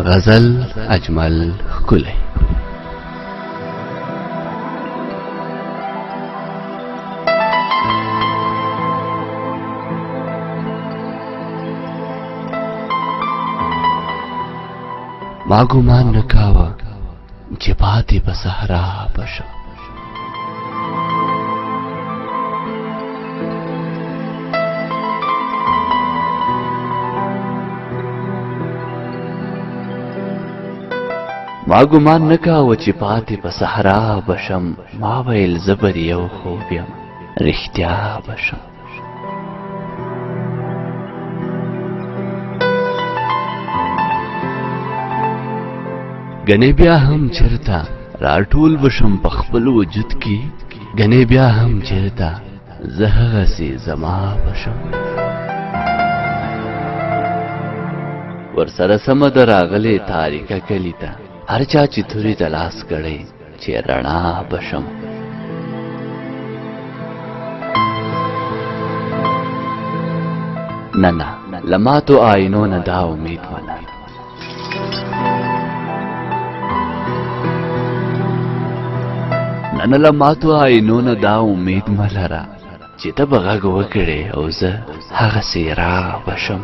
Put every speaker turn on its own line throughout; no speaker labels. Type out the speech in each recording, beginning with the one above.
غزل اجمل ښکلی. ما ګمان نه کاوه چې پاتې په صحرا بشم، ما ګمان نه کاوه چې پاتې په صحرا بشم. ما ویل زه به د یو خوب یم رښتیا بشم. ګنې بیا هم چېرته راټول بشم په خپل وجود کې، ګنې بیا هم چېرته زه هغسې زما بشم. ورسره سمه ده راغلې تاریکه کلي ته، هر چا چې تورې د لاس کړی چې رڼا بشم. نه نه له ماتو آینو نه دا امید ملر، نه نه له ماتو آینو نه دا امید ملره چې ته به غږ وکړې او زه هغسې را بشم.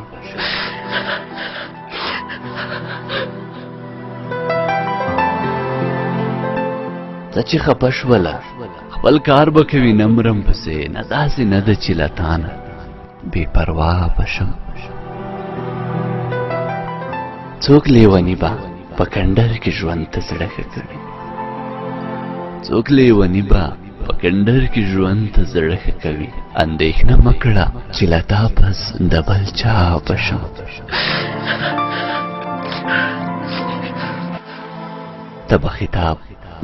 ته چې خپه شوله خپل کار به کوي نه مرم پسې، نه داسې نه ده چې له تانه بې پروا بشم. څوک لیوني به په کنډر کې ژوند ته زړه ښه کوي، څوک لیوني به په کنډر کې ژوند ته زړه ښه کوي. اندېښنه مه کړه چې له تا پس د بل چا بشم. ته به خطاب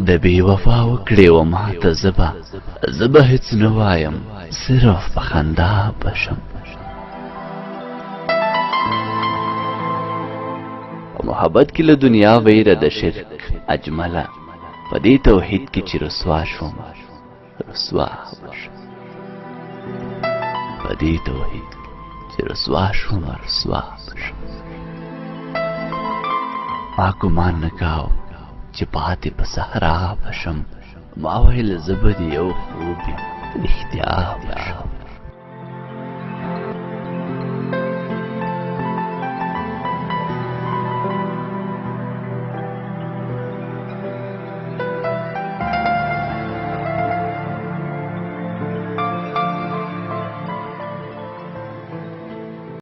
د بې وفا وکړې و ما ته، زه به هېڅ نه وایم صرف په خندا بشم. په محبت کې له دنیا ویره د شرک اجمله، په دې توحید کې چې رسوا شوم رسوا بشم. په دې توحید چې رسوا شوم رسوا بشم. ما ګمان نه کاوه چې پاتې په صحرا بشم. ما ویل زه به د یو خوب یم رښتیا بشم.